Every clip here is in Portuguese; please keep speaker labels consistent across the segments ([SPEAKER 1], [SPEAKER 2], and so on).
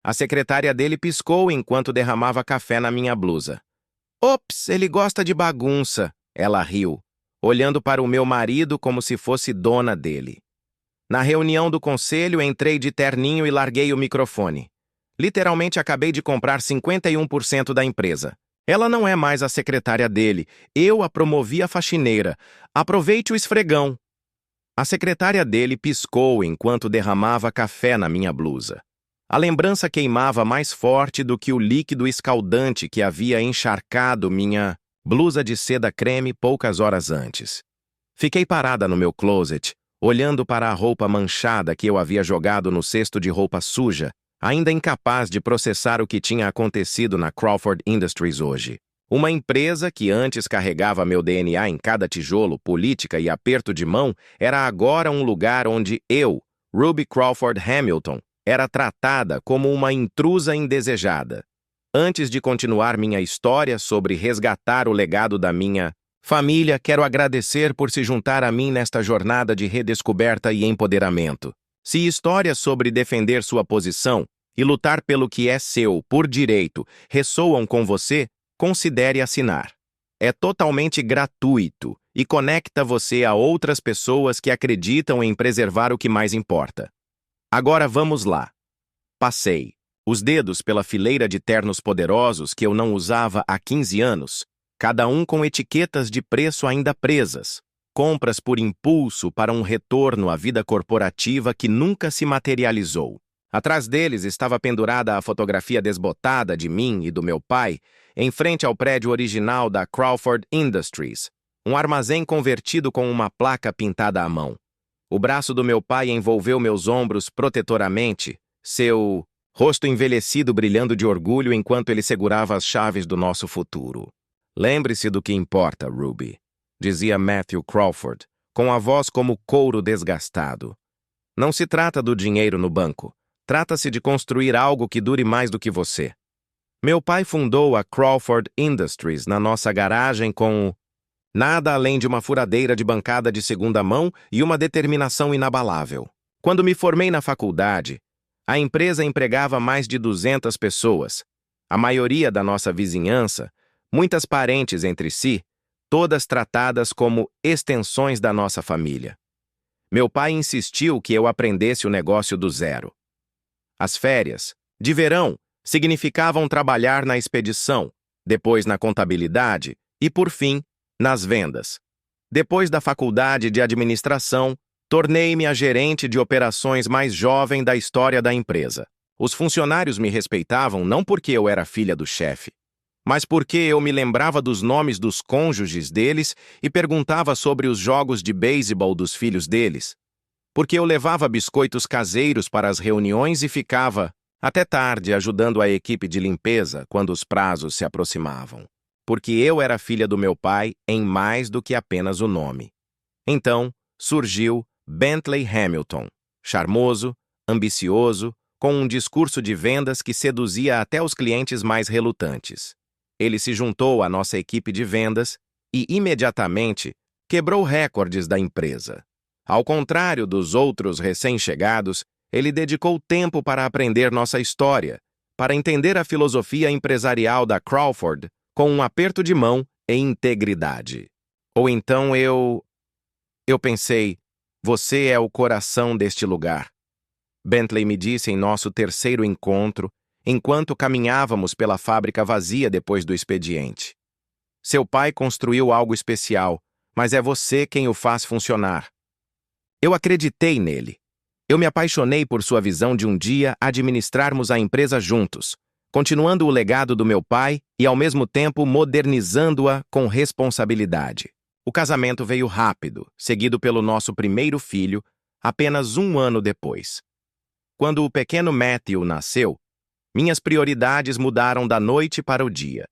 [SPEAKER 1] A secretária dele piscou enquanto derramava café na minha blusa. Ops, ele gosta de bagunça, ela riu, olhando para o meu marido como se fosse dona dele. Na reunião do conselho, entrei de terninho e larguei o microfone. Literalmente acabei de comprar 51% da empresa. Ela não é mais a secretária dele. Eu a promovi a faxineira. Aproveite o esfregão. A secretária dele piscou enquanto derramava café na minha blusa. A lembrança queimava mais forte do que o líquido escaldante que havia encharcado minha blusa de seda creme poucas horas antes. Fiquei parada no meu closet, olhando para a roupa manchada que eu havia jogado no cesto de roupa suja, ainda incapaz de processar o que tinha acontecido na Crawford Industries hoje. Uma empresa que antes carregava meu DNA em cada tijolo, política e aperto de mão, era agora um lugar onde eu, Ruby Crawford Hamilton, era tratada como uma intrusa indesejada. Antes de continuar minha história sobre resgatar o legado da minha família, quero agradecer por se juntar a mim nesta jornada de redescoberta e empoderamento. Se histórias sobre defender sua posição e lutar pelo que é seu por direito ressoam com você, considere assinar. É totalmente gratuito e conecta você a outras pessoas que acreditam em preservar o que mais importa. Agora vamos lá. Passei os dedos pela fileira de ternos poderosos que eu não usava há 15 anos, cada um com etiquetas de preço ainda presas, compras por impulso para um retorno à vida corporativa que nunca se materializou. Atrás deles estava pendurada a fotografia desbotada de mim e do meu pai, em frente ao prédio original da Crawford Industries, um armazém convertido com uma placa pintada à mão. O braço do meu pai envolveu meus ombros protetoramente, seu rosto envelhecido brilhando de orgulho enquanto ele segurava as chaves do nosso futuro. Lembre-se do que importa, Ruby, dizia Matthew Crawford, com a voz como couro desgastado. Não se trata do dinheiro no banco. Trata-se de construir algo que dure mais do que você. Meu pai fundou a Crawford Industries na nossa garagem com nada além de uma furadeira de bancada de segunda mão e uma determinação inabalável. Quando me formei na faculdade, a empresa empregava mais de 200 pessoas, a maioria da nossa vizinhança, muitas parentes entre si, todas tratadas como extensões da nossa família. Meu pai insistiu que eu aprendesse o negócio do zero. As férias, de verão, significavam trabalhar na expedição, depois na contabilidade e, por fim, nas vendas. Depois da faculdade de administração, tornei-me a gerente de operações mais jovem da história da empresa. Os funcionários me respeitavam não porque eu era filha do chefe, mas porque eu me lembrava dos nomes dos cônjuges deles e perguntava sobre os jogos de beisebol dos filhos deles. Porque eu levava biscoitos caseiros para as reuniões e ficava até tarde ajudando a equipe de limpeza quando os prazos se aproximavam. Porque eu era filha do meu pai em mais do que apenas o nome. Então, surgiu Bentley Hamilton, charmoso, ambicioso, com um discurso de vendas que seduzia até os clientes mais relutantes. Ele se juntou à nossa equipe de vendas e, imediatamente, quebrou recordes da empresa. Ao contrário dos outros recém-chegados, ele dedicou tempo para aprender nossa história, para entender a filosofia empresarial da Crawford com um aperto de mão e integridade. Ou então eu pensei, você é o coração deste lugar. Bentley me disse em nosso terceiro encontro, enquanto caminhávamos pela fábrica vazia depois do expediente. Seu pai construiu algo especial, mas é você quem o faz funcionar. Eu acreditei nele. Eu me apaixonei por sua visão de um dia administrarmos a empresa juntos, continuando o legado do meu pai e, ao mesmo tempo, modernizando-a com responsabilidade. O casamento veio rápido, seguido pelo nosso primeiro filho, apenas 1 ano depois. Quando o pequeno Matthew nasceu, minhas prioridades mudaram da noite para o dia.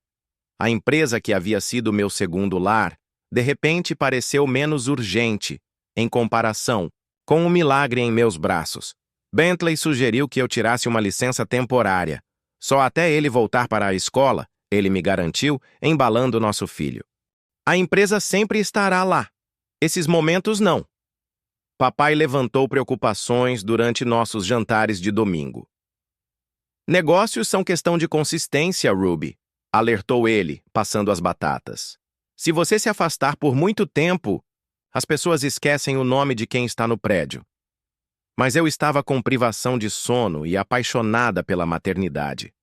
[SPEAKER 1] A empresa que havia sido meu segundo lar, de repente pareceu menos urgente, em comparação com um milagre em meus braços. Bentley sugeriu que eu tirasse uma licença temporária. Só até ele voltar para a escola, ele me garantiu, embalando nosso filho. A empresa sempre estará lá. Esses momentos não. Papai levantou preocupações durante nossos jantares de domingo. Negócios são questão de consistência, Ruby, alertou ele, passando as batatas. Se você se afastar por muito tempo, as pessoas esquecem o nome de quem está no prédio. Mas eu estava com privação de sono e apaixonada pela maternidade.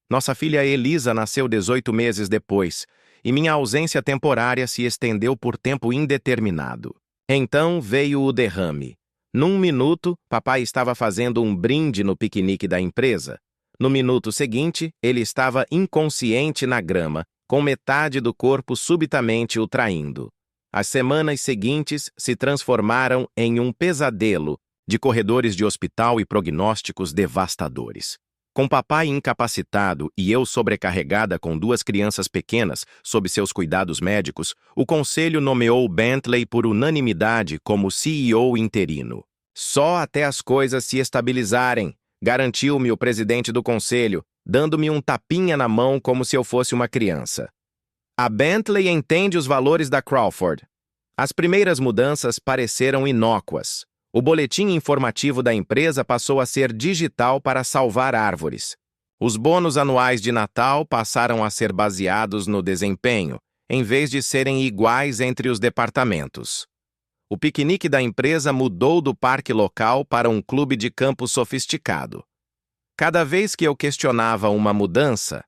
[SPEAKER 1] Nossa filha Elisa nasceu 18 meses depois, e minha ausência temporária se estendeu por tempo indeterminado. Então veio o derrame. Num minuto, papai estava fazendo um brinde no piquenique da empresa. No minuto seguinte, ele estava inconsciente na grama, com metade do corpo subitamente o traindo. As semanas seguintes se transformaram em um pesadelo de corredores de hospital e prognósticos devastadores. Com papai incapacitado e eu sobrecarregada com 2 crianças pequenas sob seus cuidados médicos, o conselho nomeou Bentley por unanimidade como CEO interino. Só até as coisas se estabilizarem, garantiu-me o presidente do conselho, dando-me um tapinha na mão como se eu fosse uma criança. A Bentley entende os valores da Crawford. As primeiras mudanças pareceram inócuas. O boletim informativo da empresa passou a ser digital para salvar árvores. Os bônus anuais de Natal passaram a ser baseados no desempenho, em vez de serem iguais entre os departamentos. O piquenique da empresa mudou do parque local para um clube de campo sofisticado. Cada vez que eu questionava uma mudança,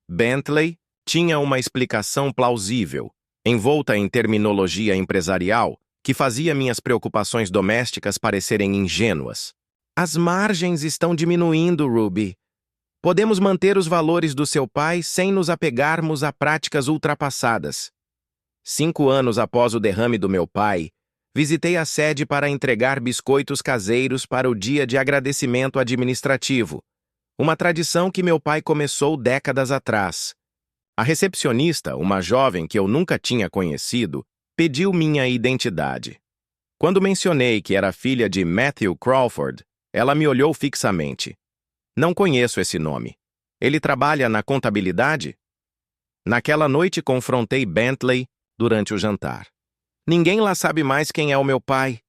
[SPEAKER 1] Bentley tinha uma explicação plausível, envolta em terminologia empresarial, que fazia minhas preocupações domésticas parecerem ingênuas. As margens estão diminuindo, Ruby. Podemos manter os valores do seu pai sem nos apegarmos a práticas ultrapassadas. 5 anos após o derrame do meu pai, visitei a sede para entregar biscoitos caseiros para o dia de agradecimento administrativo, uma tradição que meu pai começou décadas atrás. A recepcionista, uma jovem que eu nunca tinha conhecido, pediu minha identidade. Quando mencionei que era filha de Matthew Crawford, ela me olhou fixamente. Não conheço esse nome. Ele trabalha na contabilidade? Naquela noite confrontei Bentley durante o jantar. Ninguém lá sabe mais quem é o meu pai.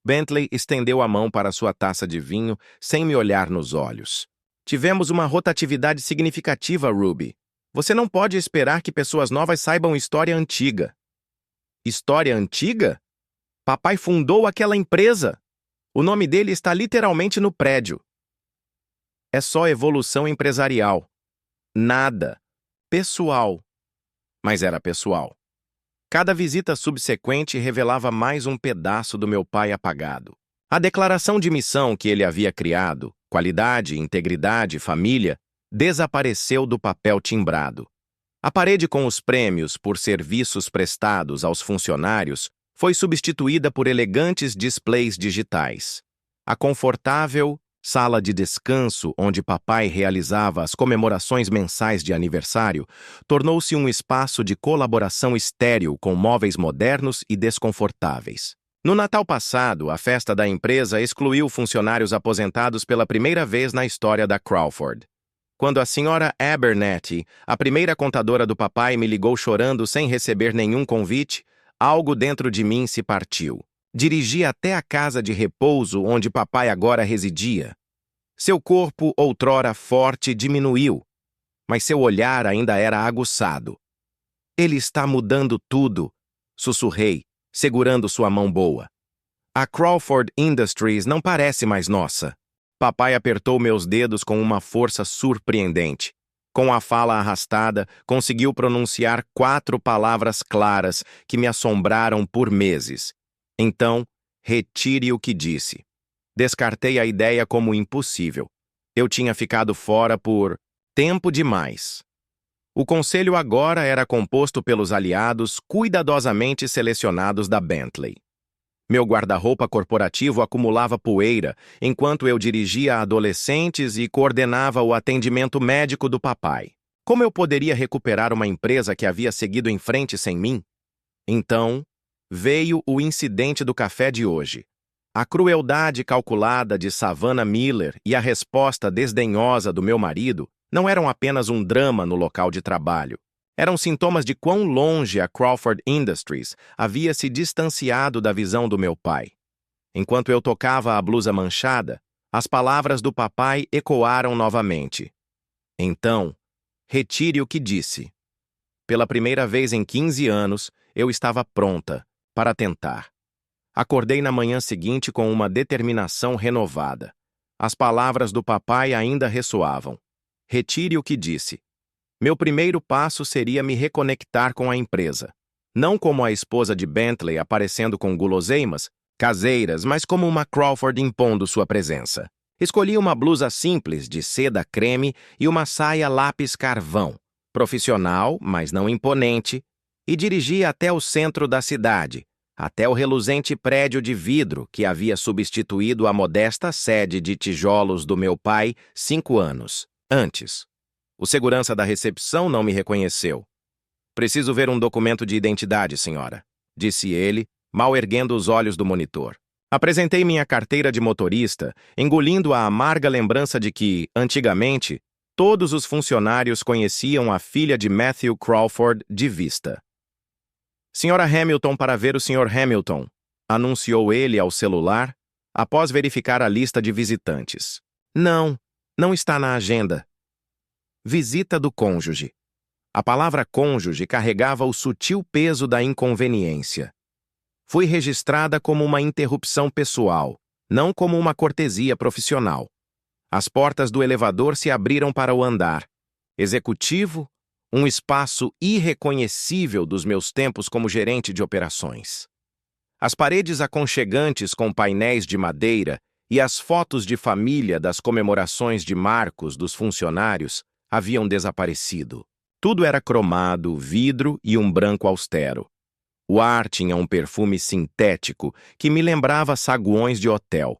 [SPEAKER 1] Bentley estendeu a mão para sua taça de vinho sem me olhar nos olhos. Tivemos uma rotatividade significativa, Ruby. Você não pode esperar que pessoas novas saibam história antiga. História antiga? Papai fundou aquela empresa. O nome dele está literalmente no prédio. É só evolução empresarial. Nada. Pessoal. Mas era pessoal. Cada visita subsequente revelava mais um pedaço do meu pai apagado. A declaração de missão que ele havia criado, qualidade, integridade, família, desapareceu do papel timbrado. A parede com os prêmios por serviços prestados aos funcionários foi substituída por elegantes displays digitais. A confortável sala de descanso onde papai realizava as comemorações mensais de aniversário tornou-se um espaço de colaboração estéril com móveis modernos e desconfortáveis. No Natal passado, a festa da empresa excluiu funcionários aposentados pela primeira vez na história da Crawford. Quando a senhora Abernathy, a primeira contadora do papai, me ligou chorando sem receber nenhum convite, algo dentro de mim se partiu. Dirigi até a casa de repouso onde papai agora residia. Seu corpo, outrora forte, diminuiu, mas seu olhar ainda era aguçado. Ele está mudando tudo, sussurrei, segurando sua mão boa. A Crawford Industries não parece mais nossa. Papai apertou meus dedos com uma força surpreendente. Com a fala arrastada, conseguiu pronunciar 4 palavras claras que me assombraram por meses. Então, retire o que disse. Descartei a ideia como impossível. Eu tinha ficado fora por tempo demais. O conselho agora era composto pelos aliados cuidadosamente selecionados da Bentley. Meu guarda-roupa corporativo acumulava poeira enquanto eu dirigia adolescentes e coordenava o atendimento médico do papai. Como eu poderia recuperar uma empresa que havia seguido em frente sem mim? Então, veio o incidente do café de hoje. A crueldade calculada de Savannah Miller e a resposta desdenhosa do meu marido não eram apenas um drama no local de trabalho. Eram sintomas de quão longe a Crawford Industries havia se distanciado da visão do meu pai. Enquanto eu tocava a blusa manchada, as palavras do papai ecoaram novamente. Então, retire o que disse. Pela primeira vez em 15 anos, eu estava pronta para tentar. Acordei na manhã seguinte com uma determinação renovada. As palavras do papai ainda ressoavam. Retire o que disse. Meu primeiro passo seria me reconectar com a empresa. Não como a esposa de Bentley aparecendo com guloseimas caseiras, mas como uma Crawford impondo sua presença. Escolhi uma blusa simples de seda creme e uma saia lápis carvão, profissional, mas não imponente, e dirigi até o centro da cidade, até o reluzente prédio de vidro que havia substituído a modesta sede de tijolos do meu pai 5 anos antes. O segurança da recepção não me reconheceu. Preciso ver um documento de identidade, senhora, disse ele, mal erguendo os olhos do monitor. Apresentei minha carteira de motorista, engolindo a amarga lembrança de que, antigamente, todos os funcionários conheciam a filha de Matthew Crawford de vista. Senhora Hamilton para ver o Sr. Hamilton, anunciou ele ao celular, após verificar a lista de visitantes. Não está na agenda. Visita do cônjuge. A palavra cônjuge carregava o sutil peso da inconveniência. Fui registrada como uma interrupção pessoal, não como uma cortesia profissional. As portas do elevador se abriram para o andar. Executivo, um espaço irreconhecível dos meus tempos como gerente de operações. As paredes aconchegantes com painéis de madeira e as fotos de família das comemorações de marcos dos funcionários haviam desaparecido. Tudo era cromado, vidro e um branco austero. O ar tinha um perfume sintético que me lembrava saguões de hotel.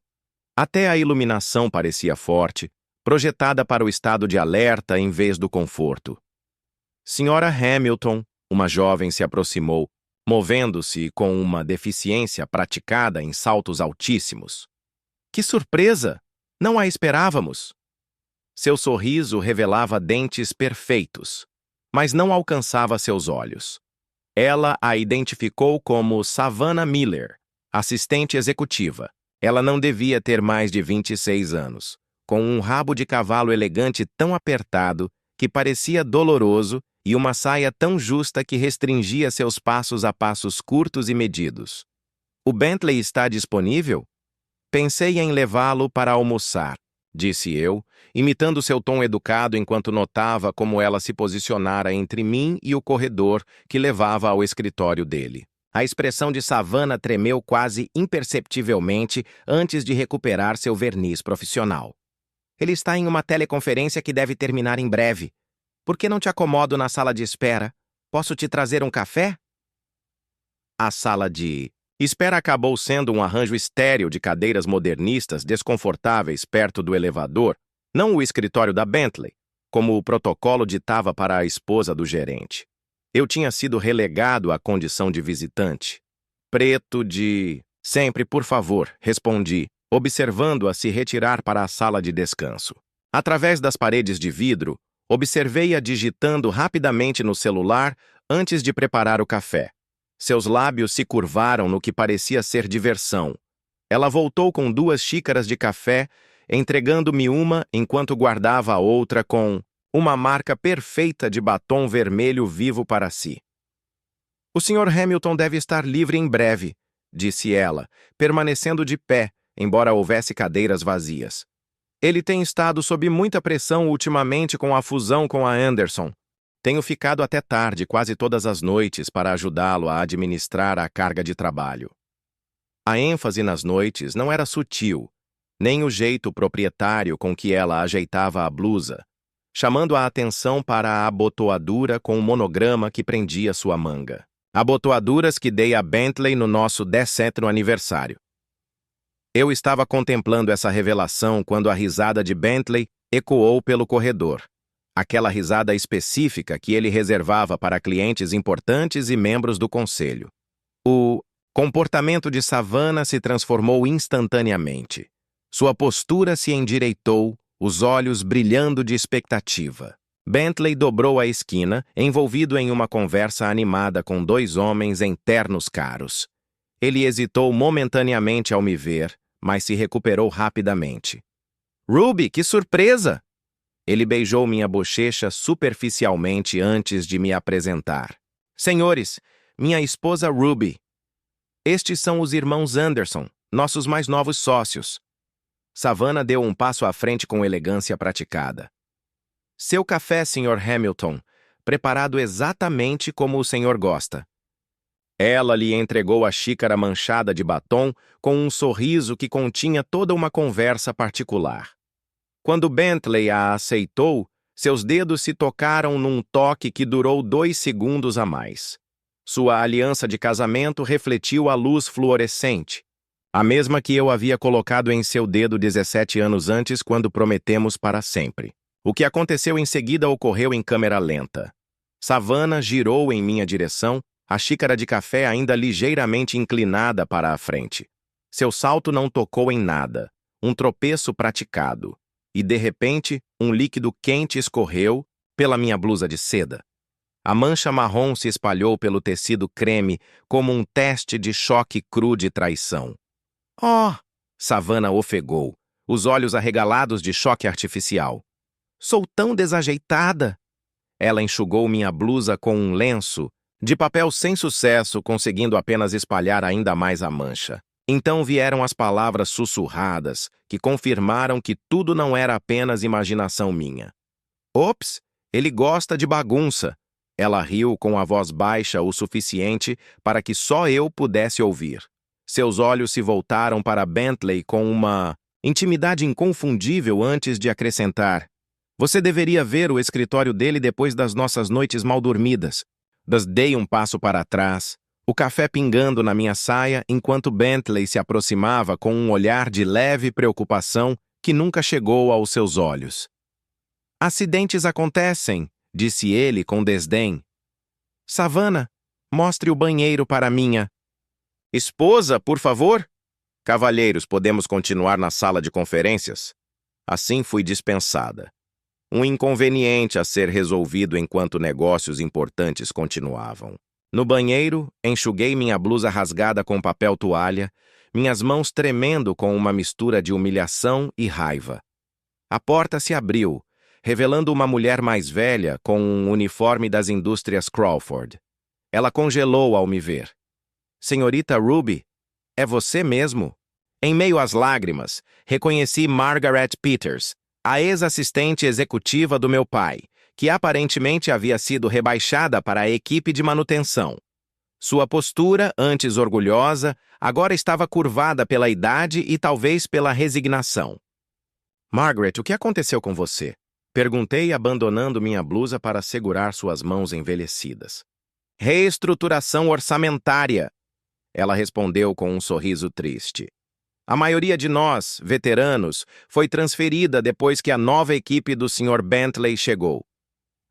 [SPEAKER 1] Até a iluminação parecia forte, projetada para o estado de alerta em vez do conforto. Senhora Hamilton, uma jovem se aproximou, movendo-se com uma deficiência praticada em saltos altíssimos. Que surpresa! Não a esperávamos! Seu sorriso revelava dentes perfeitos, mas não alcançava seus olhos. Ela a identificou como Savannah Miller, assistente executiva. Ela não devia ter mais de 26 anos, com um rabo de cavalo elegante tão apertado que parecia doloroso e uma saia tão justa que restringia seus passos a passos curtos e medidos. O Bentley está disponível? Pensei em levá-lo para almoçar, disse eu, imitando seu tom educado enquanto notava como ela se posicionara entre mim e o corredor que levava ao escritório dele. A expressão de Savannah tremeu quase imperceptivelmente antes de recuperar seu verniz profissional. Ele está em uma teleconferência que deve terminar em breve. Por que não te acomodo na sala de espera? Posso te trazer um café? A sala de espera acabou sendo um arranjo estéril de cadeiras modernistas desconfortáveis perto do elevador, não o escritório da Bentley, como o protocolo ditava para a esposa do gerente. Eu tinha sido relegado à condição de visitante. Preto de... Sempre, por favor, respondi, observando-a se retirar para a sala de descanso. Através das paredes de vidro, observei-a digitando rapidamente no celular antes de preparar o café. Seus lábios se curvaram no que parecia ser diversão. Ela voltou com 2 xícaras de café, entregando-me uma enquanto guardava a outra com uma marca perfeita de batom vermelho vivo para si. O Sr. Hamilton deve estar livre em breve, disse ela, permanecendo de pé, embora houvesse cadeiras vazias. Ele tem estado sob muita pressão ultimamente com a fusão com a Anderson. Tenho ficado até tarde quase todas as noites para ajudá-lo a administrar a carga de trabalho. A ênfase nas noites não era sutil, nem o jeito proprietário com que ela ajeitava a blusa, chamando a atenção para a abotoadura com o monograma que prendia sua manga. Abotoaduras que dei a Bentley no nosso 10º aniversário. Eu estava contemplando essa revelação quando a risada de Bentley ecoou pelo corredor. Aquela risada específica que ele reservava para clientes importantes e membros do conselho. O comportamento de Savannah se transformou instantaneamente. Sua postura se endireitou, os olhos brilhando de expectativa. Bentley dobrou a esquina, envolvido em uma conversa animada com 2 homens em ternos caros. Ele hesitou momentaneamente ao me ver, mas se recuperou rapidamente. Ruby, que surpresa! Ele beijou minha bochecha superficialmente antes de me apresentar. Senhores, minha esposa Ruby. Estes são os irmãos Anderson, nossos mais novos sócios. Savannah deu um passo à frente com elegância praticada. Seu café, Sr. Hamilton, preparado exatamente como o senhor gosta. Ela lhe entregou a xícara manchada de batom com um sorriso que continha toda uma conversa particular. Quando Bentley a aceitou, seus dedos se tocaram num toque que durou 2 segundos a mais. Sua aliança de casamento refletiu a luz fluorescente, a mesma que eu havia colocado em seu dedo 17 anos antes quando prometemos para sempre. O que aconteceu em seguida ocorreu em câmera lenta. Savannah girou em minha direção, a xícara de café ainda ligeiramente inclinada para a frente. Seu salto não tocou em nada, um tropeço praticado. E, de repente, um líquido quente escorreu pela minha blusa de seda. A mancha marrom se espalhou pelo tecido creme como um teste de choque cru de traição. Oh! Savannah ofegou, os olhos arregalados de choque artificial. Sou tão desajeitada! Ela enxugou minha blusa com um lenço, de papel sem sucesso, conseguindo apenas espalhar ainda mais a mancha. Então vieram as palavras sussurradas, que confirmaram que tudo não era apenas imaginação minha. Ops, ele gosta de bagunça. Ela riu com a voz baixa o suficiente para que só eu pudesse ouvir. Seus olhos se voltaram para Bentley com uma intimidade inconfundível antes de acrescentar. Você deveria ver o escritório dele depois das nossas noites mal dormidas. Dei um passo para trás, o café pingando na minha saia enquanto Bentley se aproximava com um olhar de leve preocupação que nunca chegou aos seus olhos. Acidentes acontecem, disse ele com desdém. Savannah, mostre o banheiro para minha esposa, por favor? Cavalheiros, podemos continuar na sala de conferências? Assim fui dispensada. Um inconveniente a ser resolvido enquanto negócios importantes continuavam. No banheiro, enxuguei minha blusa rasgada com papel toalha, minhas mãos tremendo com uma mistura de humilhação e raiva. A porta se abriu, revelando uma mulher mais velha com um uniforme das indústrias Crawford. Ela congelou ao me ver. Senhorita Ruby, é você mesmo? Em meio às lágrimas, reconheci Margaret Peters, a ex-assistente executiva do meu pai, que aparentemente havia sido rebaixada para a equipe de manutenção. Sua postura, antes orgulhosa, agora estava curvada pela idade e talvez pela resignação. Margaret, o que aconteceu com você? Perguntei, abandonando minha blusa para segurar suas mãos envelhecidas. Reestruturação orçamentária, ela respondeu com um sorriso triste. A maioria de nós, veteranos, foi transferida depois que a nova equipe do Sr. Bentley chegou.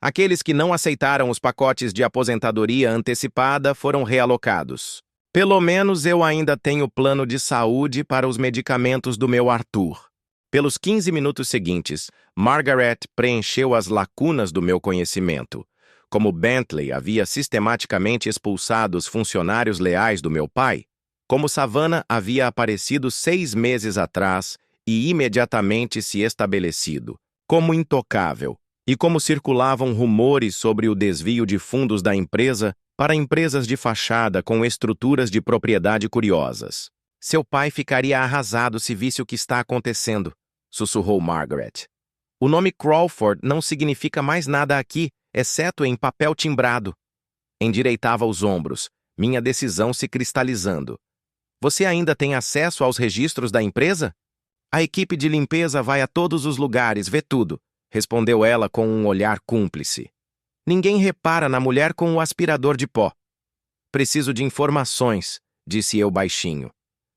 [SPEAKER 1] Aqueles que não aceitaram os pacotes de aposentadoria antecipada foram realocados. Pelo menos eu ainda tenho plano de saúde para os medicamentos do meu Arthur. Pelos 15 minutos seguintes, Margaret preencheu as lacunas do meu conhecimento. Como Bentley havia sistematicamente expulsado os funcionários leais do meu pai, como Savannah havia aparecido 6 meses atrás e imediatamente se estabelecido, como intocável, e como circulavam rumores sobre o desvio de fundos da empresa para empresas de fachada com estruturas de propriedade curiosas. Seu pai ficaria arrasado se visse o que está acontecendo, sussurrou Margaret. O nome Crawford não significa mais nada aqui, exceto em papel timbrado. Endireitava os ombros, minha decisão se cristalizando. Você ainda tem acesso aos registros da empresa? A equipe de limpeza vai a todos os lugares, vê tudo, respondeu ela com um olhar cúmplice. Ninguém repara na mulher com o aspirador de pó. Preciso de informações, disse eu baixinho.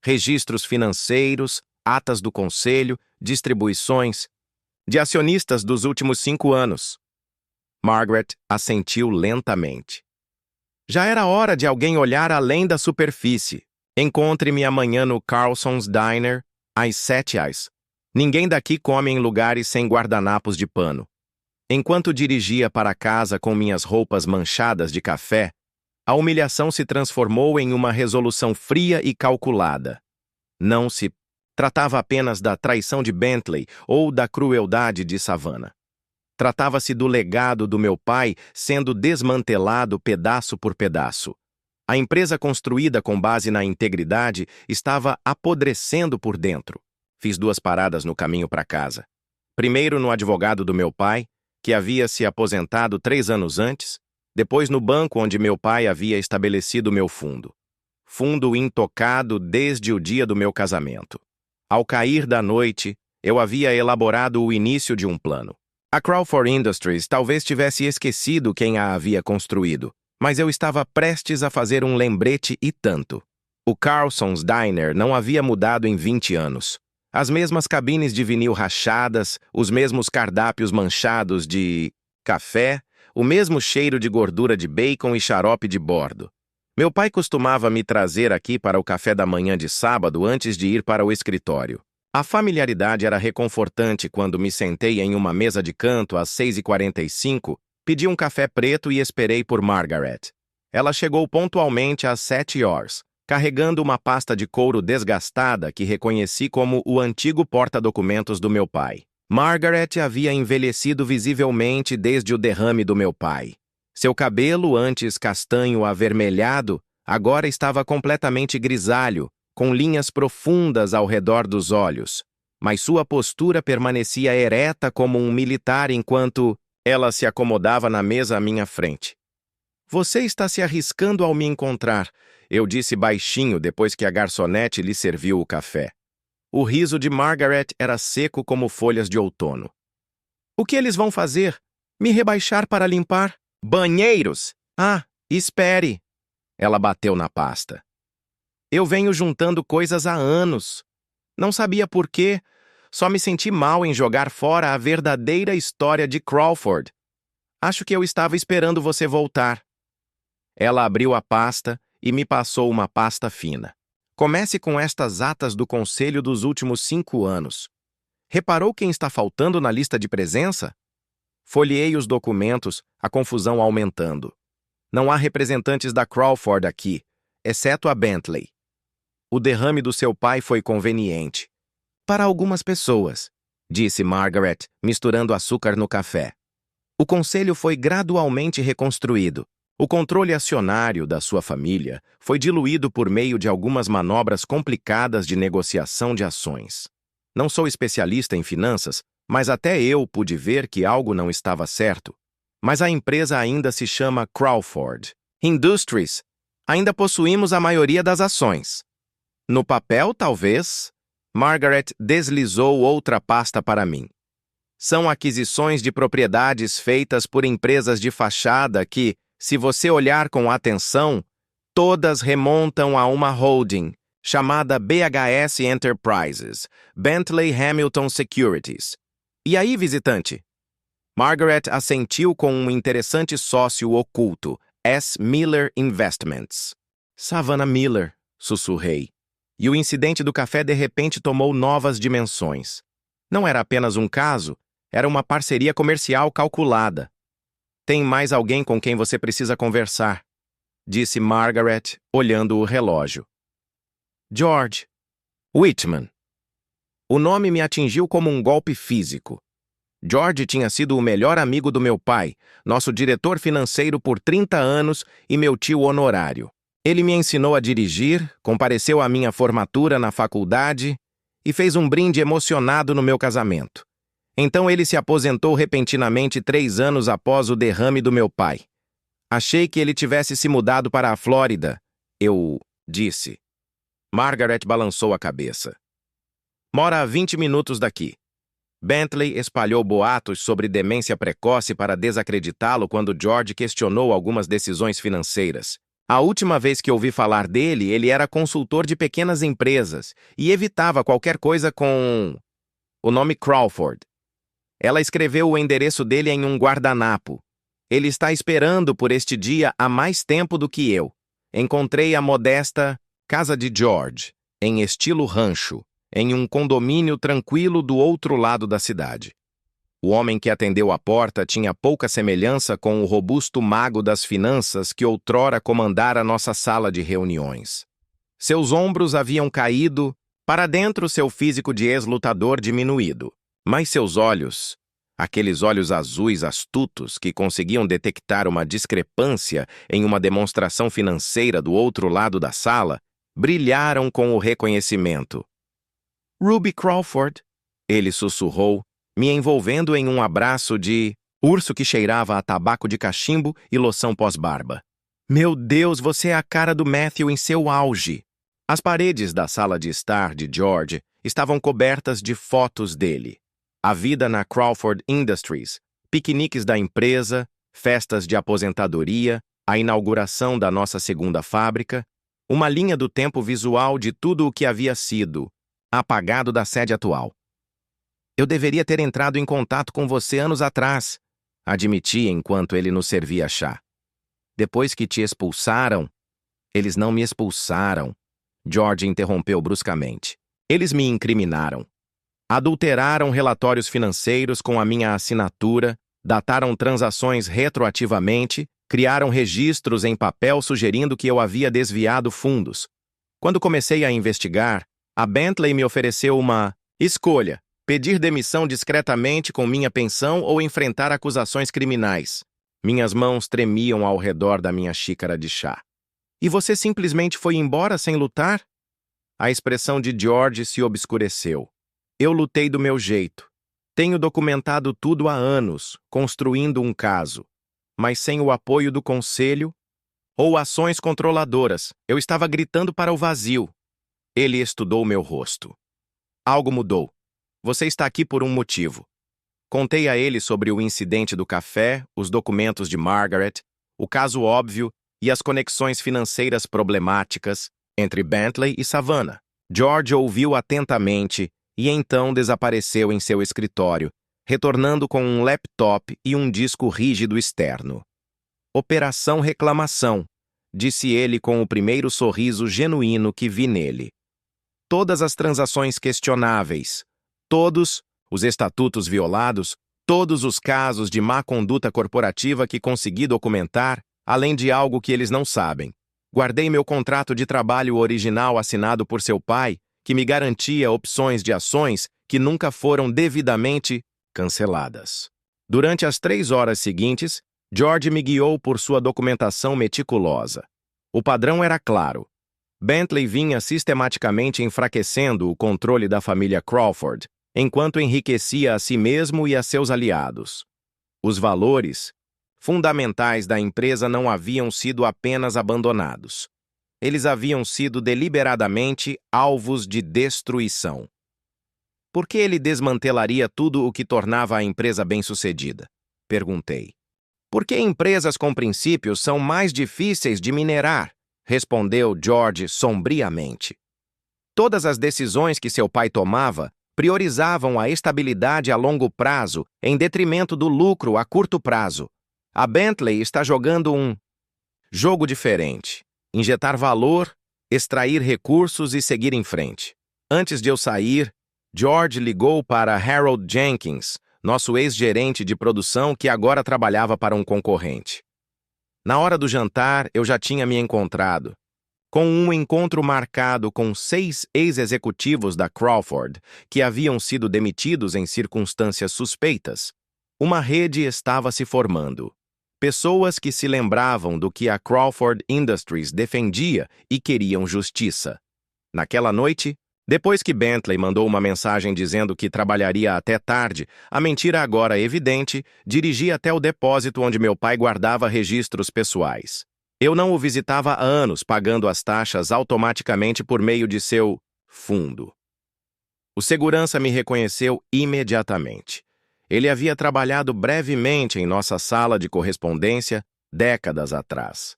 [SPEAKER 1] Registros financeiros, atas do conselho, distribuições, de acionistas dos últimos 5 anos. Margaret assentiu lentamente. Já era hora de alguém olhar além da superfície. Encontre-me amanhã no Carlson's Diner, às 7h. Ninguém daqui come em lugares sem guardanapos de pano. Enquanto dirigia para casa com minhas roupas manchadas de café, a humilhação se transformou em uma resolução fria e calculada. Não se tratava apenas da traição de Bentley ou da crueldade de Savannah. Tratava-se do legado do meu pai sendo desmantelado pedaço por pedaço. A empresa construída com base na integridade estava apodrecendo por dentro. Fiz 2 paradas no caminho para casa. Primeiro no advogado do meu pai, que havia se aposentado 3 anos antes, depois no banco onde meu pai havia estabelecido meu fundo. Fundo intocado desde o dia do meu casamento. Ao cair da noite, eu havia elaborado o início de um plano. A Crawford Industries talvez tivesse esquecido quem a havia construído, mas eu estava prestes a fazer um lembrete e tanto. O Carlson's Diner não havia mudado em 20 anos. As mesmas cabines de vinil rachadas, os mesmos cardápios manchados de café, o mesmo cheiro de gordura de bacon e xarope de bordo. Meu pai costumava me trazer aqui para o café da manhã de sábado antes de ir para o escritório. A familiaridade era reconfortante quando me sentei em uma mesa de canto às 6h45, pedi um café preto e esperei por Margaret. Ela chegou pontualmente às 7h, carregando uma pasta de couro desgastada que reconheci como o antigo porta-documentos do meu pai. Margaret havia envelhecido visivelmente desde o derrame do meu pai. Seu cabelo, antes castanho avermelhado, agora estava completamente grisalho, com linhas profundas ao redor dos olhos, mas sua postura permanecia ereta como um militar enquanto ela se acomodava na mesa à minha frente. "Você está se arriscando ao me encontrar", eu disse baixinho depois que a garçonete lhe serviu o café. O riso de Margaret era seco como folhas de outono. "O que eles vão fazer? Me rebaixar para limpar? Banheiros! Ah, espere!" Ela bateu na pasta. "Eu venho juntando coisas há anos. Não sabia por quê, só me senti mal em jogar fora a verdadeira história de Crawford. Acho que eu estava esperando você voltar." Ela abriu a pasta e me passou uma pasta fina. "Comece com estas atas do conselho dos últimos 5 anos. Reparou quem está faltando na lista de presença?" Folheei os documentos, a confusão aumentando. Não há representantes da Crawford aqui, exceto a Bentley. "O derrame do seu pai foi conveniente. Para algumas pessoas", disse Margaret, misturando açúcar no café. "O conselho foi gradualmente reconstruído. O controle acionário da sua família foi diluído por meio de algumas manobras complicadas de negociação de ações. Não sou especialista em finanças, mas até eu pude ver que algo não estava certo. Mas a empresa ainda se chama Crawford Industries. Ainda possuímos a maioria das ações." "No papel, talvez." Margaret deslizou outra pasta para mim. "São aquisições de propriedades feitas por empresas de fachada que, se você olhar com atenção, todas remontam a uma holding, chamada BHS Enterprises, Bentley Hamilton Securities. E aí, visitante?" Margaret assentiu com um interessante sócio oculto, S. Miller Investments. "Savannah Miller", sussurrei. E o incidente do café de repente tomou novas dimensões. Não era apenas um caso, era uma parceria comercial calculada. "Tem mais alguém com quem você precisa conversar", disse Margaret, olhando o relógio. "George Whitman." O nome me atingiu como um golpe físico. George tinha sido o melhor amigo do meu pai, nosso diretor financeiro por 30 anos e meu tio honorário. Ele me ensinou a dirigir, compareceu à minha formatura na faculdade e fez um brinde emocionado no meu casamento. Então ele se aposentou repentinamente 3 anos após o derrame do meu pai. "Achei que ele tivesse se mudado para a Flórida", eu disse. Margaret balançou a cabeça. "Mora a 20 minutos daqui." Bentley espalhou boatos sobre demência precoce para desacreditá-lo quando George questionou algumas decisões financeiras. A última vez que ouvi falar dele, ele era consultor de pequenas empresas e evitava qualquer coisa com o nome Crawford. Ela escreveu o endereço dele em um guardanapo. "Ele está esperando por este dia há mais tempo do que eu." Encontrei a modesta casa de George, em estilo rancho, em um condomínio tranquilo do outro lado da cidade. O homem que atendeu à porta tinha pouca semelhança com o robusto mago das finanças que outrora comandara nossa sala de reuniões. Seus ombros haviam caído, para dentro seu físico de ex-lutador diminuído, mas seus olhos, Aqueles olhos azuis astutos que conseguiam detectar uma discrepância em uma demonstração financeira do outro lado da sala brilharam com o reconhecimento. Ruby Crawford, ele sussurrou, me envolvendo em um abraço de urso que cheirava a tabaco de cachimbo e loção pós-barba. Meu Deus, você é a cara do Matthew em seu auge. As paredes da sala de estar de George estavam cobertas de fotos dele. A vida na Crawford Industries, piqueniques da empresa, festas de aposentadoria, a inauguração da nossa segunda fábrica, uma linha do tempo visual de tudo o que havia sido, apagado da sede atual. Eu deveria ter entrado em contato com você anos atrás, admiti enquanto ele nos servia chá. Depois que te expulsaram... Eles não me expulsaram, George interrompeu bruscamente. Eles me incriminaram. Adulteraram relatórios financeiros com a minha assinatura, dataram transações retroativamente, criaram registros em papel sugerindo que eu havia desviado fundos. Quando comecei a investigar, a Bentley me ofereceu uma escolha: pedir demissão discretamente com minha pensão ou enfrentar acusações criminais. Minhas mãos tremiam ao redor da minha xícara de chá. E você simplesmente foi embora sem lutar? A expressão de George se obscureceu. Eu lutei do meu jeito. Tenho documentado tudo há anos, construindo um caso. Mas sem o apoio do conselho ou ações controladoras, eu estava gritando para o vazio. Ele estudou meu rosto. Algo mudou. Você está aqui por um motivo. Contei a ele sobre o incidente do café, os documentos de Margaret, o caso óbvio e as conexões financeiras problemáticas entre Bentley e Savannah. George ouviu atentamente e então desapareceu em seu escritório, retornando com um laptop e um disco rígido externo. Operação Reclamação, disse ele com o primeiro sorriso genuíno que vi nele. Todas as transações questionáveis, todos os estatutos violados, todos os casos de má conduta corporativa que consegui documentar, além de algo que eles não sabem. Guardei meu contrato de trabalho original assinado por seu pai, que me garantia opções de ações que nunca foram devidamente canceladas. Durante as 3 horas seguintes, George me guiou por sua documentação meticulosa. O padrão era claro. Bentley vinha sistematicamente enfraquecendo o controle da família Crawford, enquanto enriquecia a si mesmo e a seus aliados. Os valores fundamentais da empresa não haviam sido apenas abandonados. Eles haviam sido deliberadamente alvos de destruição. Por que ele desmantelaria tudo o que tornava a empresa bem-sucedida? Perguntei. Por que empresas com princípios são mais difíceis de minerar? Respondeu George sombriamente. Todas as decisões que seu pai tomava priorizavam a estabilidade a longo prazo em detrimento do lucro a curto prazo. A Bentley está jogando um jogo diferente. Injetar valor, extrair recursos e seguir em frente. Antes de eu sair, George ligou para Harold Jenkins, nosso ex-gerente de produção que agora trabalhava para um concorrente. Na hora do jantar, eu já tinha me encontrado com um encontro marcado com 6 ex-executivos da Crawford que haviam sido demitidos em circunstâncias suspeitas. Uma rede estava se formando. Pessoas que se lembravam do que a Crawford Industries defendia e queriam justiça. Naquela noite, depois que Bentley mandou uma mensagem dizendo que trabalharia até tarde, a mentira agora evidente, dirigi até o depósito onde meu pai guardava registros pessoais. Eu não o visitava há anos, pagando as taxas automaticamente por meio de seu fundo. O segurança me reconheceu imediatamente. Ele havia trabalhado brevemente em nossa sala de correspondência décadas atrás.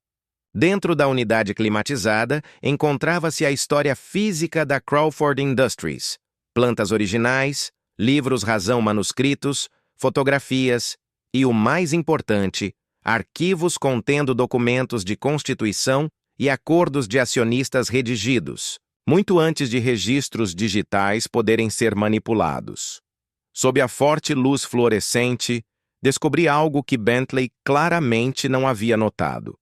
[SPEAKER 1] Dentro da unidade climatizada, encontrava-se a história física da Crawford Industries, plantas originais, livros razão manuscritos, fotografias e, o mais importante, arquivos contendo documentos de constituição e acordos de acionistas redigidos, muito antes de registros digitais poderem ser manipulados. Sob a forte luz fluorescente, descobri algo que Bentley claramente não havia notado.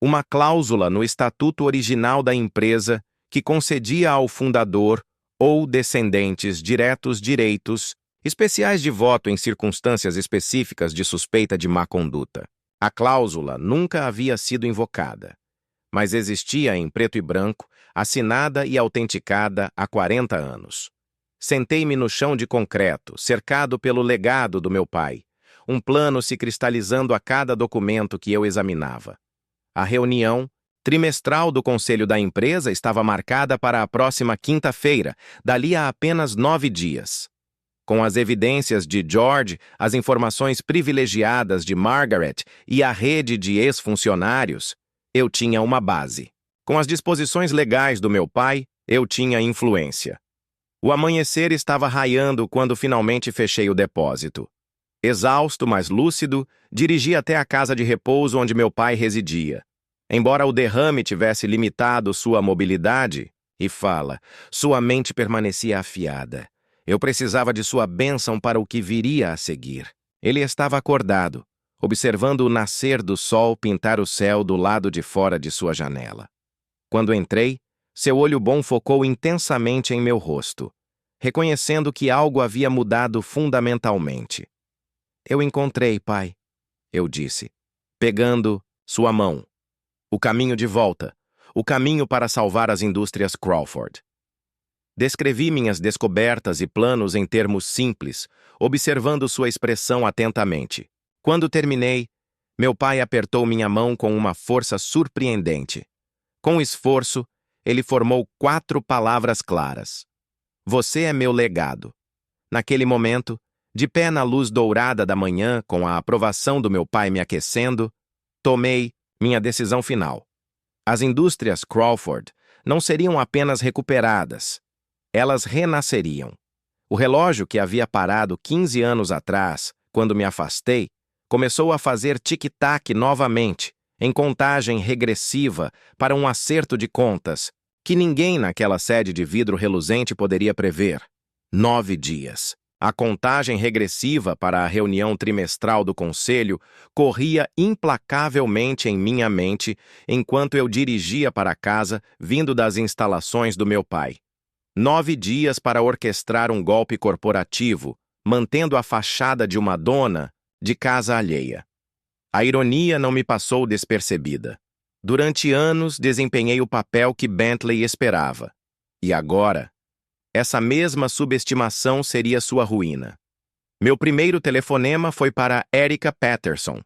[SPEAKER 1] Uma cláusula no estatuto original da empresa que concedia ao fundador ou descendentes diretos direitos Especiais de voto em circunstâncias específicas de suspeita de má conduta. A cláusula nunca havia sido invocada, mas existia em preto e branco, assinada e autenticada há 40 anos. Sentei-me no chão de concreto, cercado pelo legado do meu pai, um plano se cristalizando a cada documento que eu examinava. A reunião trimestral do conselho da empresa estava marcada para a próxima quinta-feira, dali a apenas 9 dias. Com as evidências de George, as informações privilegiadas de Margaret e a rede de ex-funcionários, eu tinha uma base. Com as disposições legais do meu pai, eu tinha influência. O amanhecer estava raiando quando finalmente fechei o depósito. Exausto, mas lúcido, dirigi até a casa de repouso onde meu pai residia. Embora o derrame tivesse limitado sua mobilidade, e fala, sua mente permanecia afiada. Eu precisava de sua bênção para o que viria a seguir. Ele estava acordado, observando o nascer do sol pintar o céu do lado de fora de sua janela. Quando entrei, seu olho bom focou intensamente em meu rosto, reconhecendo que algo havia mudado fundamentalmente. Eu encontrei, pai, eu disse, pegando sua mão. O caminho de volta, o caminho para salvar as indústrias Crawford. Descrevi minhas descobertas e planos em termos simples, observando sua expressão atentamente. Quando terminei, meu pai apertou minha mão com uma força surpreendente. Com esforço, ele formou 4 palavras claras. Você é meu legado. Naquele momento, de pé na luz dourada da manhã, com a aprovação do meu pai me aquecendo, tomei minha decisão final. As indústrias Crawford não seriam apenas recuperadas, elas renasceriam. O relógio que havia parado 15 anos atrás, quando me afastei, começou a fazer tic-tac novamente, em contagem regressiva para um acerto de contas que ninguém naquela sede de vidro reluzente poderia prever. 9 dias. A contagem regressiva para a reunião trimestral do conselho corria implacavelmente em minha mente enquanto eu dirigia para casa vindo das instalações do meu pai. 9 dias para orquestrar um golpe corporativo, mantendo a fachada de uma dona de casa alheia. A ironia não me passou despercebida. Durante anos desempenhei o papel que Bentley esperava. E agora, essa mesma subestimação seria sua ruína. Meu primeiro telefonema foi para Erica Patterson,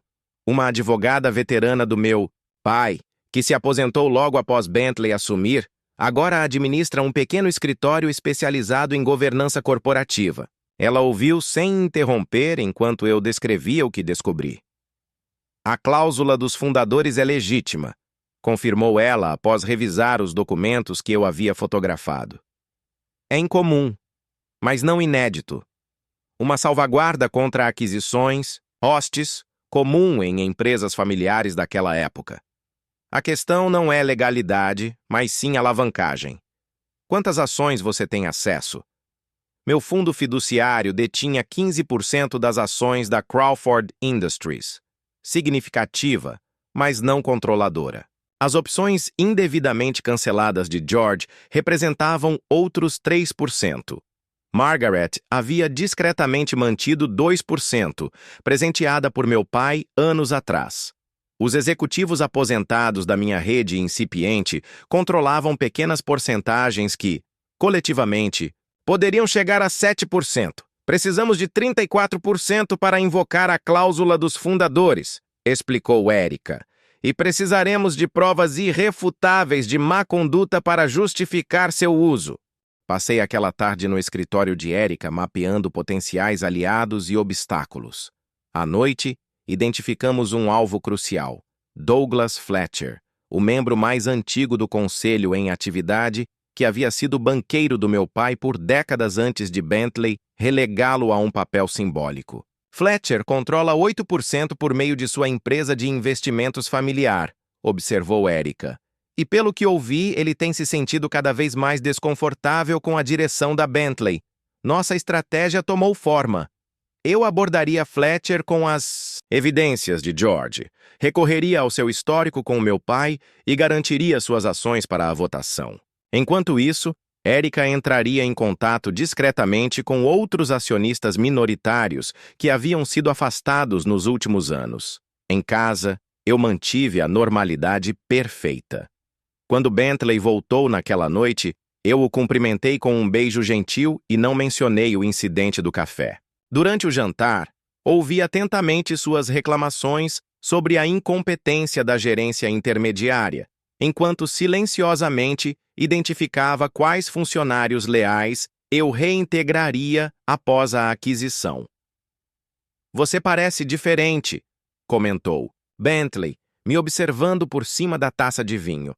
[SPEAKER 1] uma advogada veterana do meu pai, que se aposentou logo após Bentley assumir. Agora administra um pequeno escritório especializado em governança corporativa. Ela ouviu sem interromper enquanto eu descrevia o que descobri. A cláusula dos fundadores é legítima, confirmou ela após revisar os documentos que eu havia fotografado. É incomum, mas não inédito. Uma salvaguarda contra aquisições, hostes, comum em empresas familiares daquela época. A questão não é legalidade, mas sim alavancagem. Quantas ações você tem acesso? Meu fundo fiduciário detinha 15% das ações da Crawford Industries. Significativa, mas não controladora. As opções indevidamente canceladas de George representavam outros 3%. Margaret havia discretamente mantido 2%, presenteada por meu pai anos atrás. Os executivos aposentados da minha rede incipiente controlavam pequenas porcentagens que, coletivamente, poderiam chegar a 7%. Precisamos de 34% para invocar a cláusula dos fundadores, explicou Erica. E precisaremos de provas irrefutáveis de má conduta para justificar seu uso. Passei aquela tarde no escritório de Erica mapeando potenciais aliados e obstáculos. À noite, identificamos um alvo crucial, Douglas Fletcher, o membro mais antigo do conselho em atividade, que havia sido banqueiro do meu pai por décadas antes de Bentley relegá-lo a um papel simbólico. Fletcher controla 8% por meio de sua empresa de investimentos familiar, observou Erica. E pelo que ouvi, ele tem se sentido cada vez mais desconfortável com a direção da Bentley. Nossa estratégia tomou forma. Eu abordaria Fletcher com as evidências de George, recorreria ao seu histórico com meu pai e garantiria suas ações para a votação. Enquanto isso, Erika entraria em contato discretamente com outros acionistas minoritários que haviam sido afastados nos últimos anos. Em casa, eu mantive a normalidade perfeita. Quando Bentley voltou naquela noite, eu o cumprimentei com um beijo gentil e não mencionei o incidente do café. Durante o jantar, ouvi atentamente suas reclamações sobre a incompetência da gerência intermediária, enquanto silenciosamente identificava quais funcionários leais eu reintegraria após a aquisição. "Você parece diferente", comentou Bentley, me observando por cima da taça de vinho.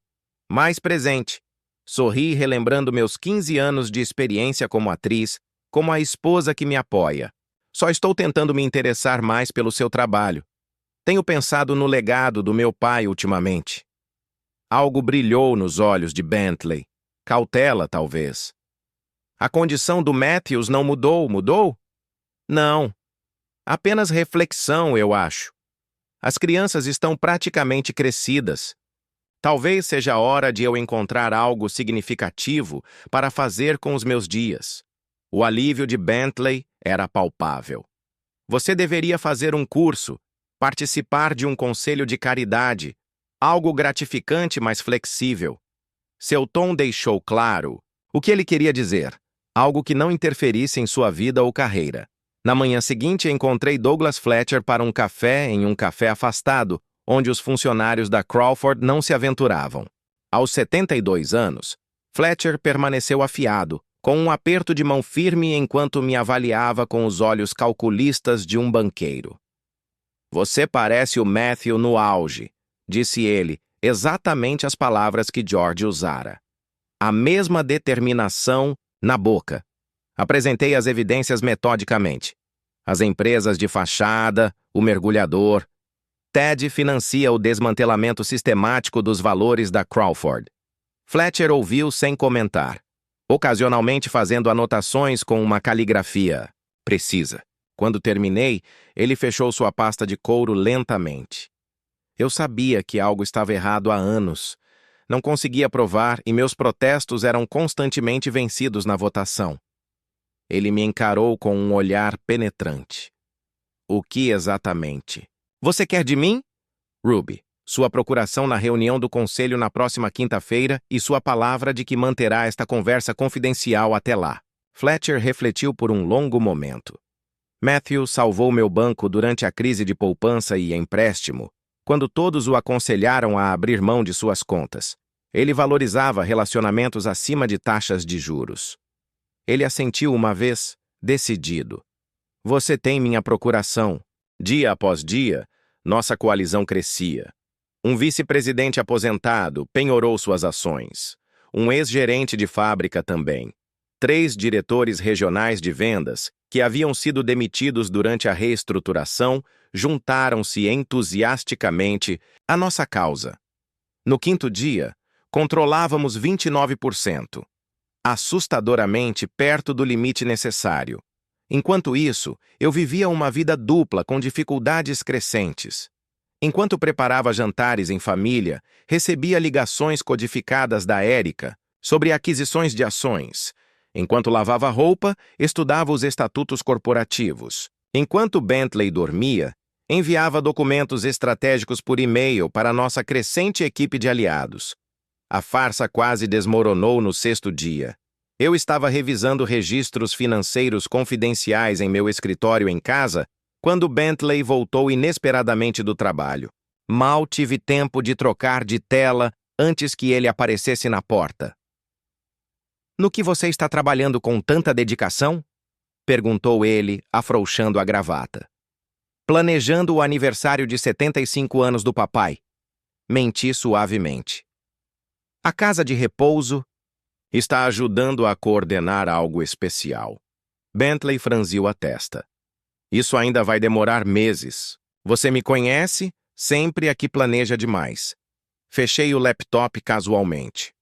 [SPEAKER 1] "Mais presente." Sorri, relembrando meus 15 anos de experiência como atriz, como a esposa que me apoia. "Só estou tentando me interessar mais pelo seu trabalho. Tenho pensado no legado do meu pai ultimamente." Algo brilhou nos olhos de Bentley. Cautela, talvez. "A condição do Matthews não mudou, mudou?" "Não. Apenas reflexão, eu acho. As crianças estão praticamente crescidas. Talvez seja a hora de eu encontrar algo significativo para fazer com os meus dias." O alívio de Bentley era palpável. "Você deveria fazer um curso, participar de um conselho de caridade, algo gratificante, mas flexível." Seu tom deixou claro o que ele queria dizer, algo que não interferisse em sua vida ou carreira. Na manhã seguinte, encontrei Douglas Fletcher para um café em um café afastado, onde os funcionários da Crawford não se aventuravam. Aos 72 anos, Fletcher permaneceu afiado, com um aperto de mão firme enquanto me avaliava com os olhos calculistas de um banqueiro. "Você parece o Matthew no auge", disse ele, exatamente as palavras que George usara. A mesma determinação na boca. Apresentei as evidências metodicamente. As empresas de fachada, o mergulhador. Ted financia o desmantelamento sistemático dos valores da Crawford. Fletcher ouviu sem comentar, ocasionalmente fazendo anotações com uma caligrafia precisa. Quando terminei, ele fechou sua pasta de couro lentamente. Eu sabia que algo estava errado há anos. Não conseguia provar e meus protestos eram constantemente vencidos na votação. Ele me encarou com um olhar penetrante. "O que exatamente? Você quer de mim?" "Ruby, sua procuração na reunião do conselho na próxima quinta-feira e sua palavra de que manterá esta conversa confidencial até lá." Fletcher refletiu por um longo momento. "Matthew salvou meu banco durante a crise de poupança e empréstimo, quando todos o aconselharam a abrir mão de suas contas. Ele valorizava relacionamentos acima de taxas de juros." Ele assentiu uma vez, decidido. "Você tem minha procuração." Dia após dia, nossa coalizão crescia. Um vice-presidente aposentado penhorou suas ações. Um ex-gerente de fábrica também. 3 diretores regionais de vendas, que haviam sido demitidos durante a reestruturação, juntaram-se entusiasticamente à nossa causa. No 5º dia, controlávamos 29%. Assustadoramente perto do limite necessário. Enquanto isso, eu vivia uma vida dupla com dificuldades crescentes. Enquanto preparava jantares em família, recebia ligações codificadas da Erika sobre aquisições de ações. Enquanto lavava roupa, estudava os estatutos corporativos. Enquanto Bentley dormia, enviava documentos estratégicos por e-mail para nossa crescente equipe de aliados. A farsa quase desmoronou no 6º dia. Eu estava revisando registros financeiros confidenciais em meu escritório em casa quando Bentley voltou inesperadamente do trabalho. Mal tive tempo de trocar de tela antes que ele aparecesse na porta. "No que você está trabalhando com tanta dedicação?" perguntou ele, afrouxando a gravata. "Planejando o aniversário de 75 anos do papai." Menti suavemente. "A casa de repouso está ajudando a coordenar algo especial." Bentley franziu a testa. "Isso ainda vai demorar meses. Você me conhece, sempre a que planeja demais." Fechei o laptop casualmente.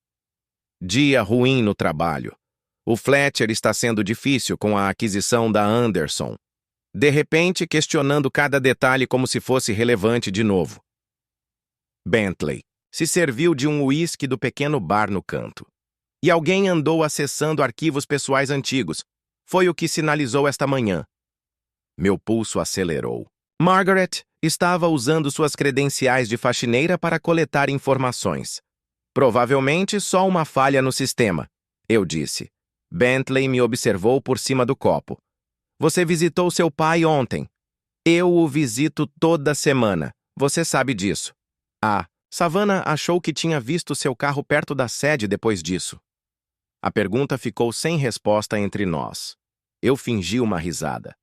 [SPEAKER 1] Dia ruim no trabalho. O Fletcher está sendo difícil com a aquisição da Anderson. De repente, questionando cada detalhe como se fosse relevante de novo. Bentley se serviu de um uísque do pequeno bar no canto. E alguém andou acessando arquivos pessoais antigos. Foi o que sinalizou esta manhã. Meu pulso acelerou. Margaret estava usando suas credenciais de faxineira para coletar informações. Provavelmente só uma falha no sistema, eu disse. Bentley me observou por cima do copo. Você visitou seu pai ontem. Eu o visito toda semana. Você sabe disso. Savannah achou que tinha visto seu carro perto da sede depois disso. A pergunta ficou sem resposta entre nós. Eu fingi uma risada.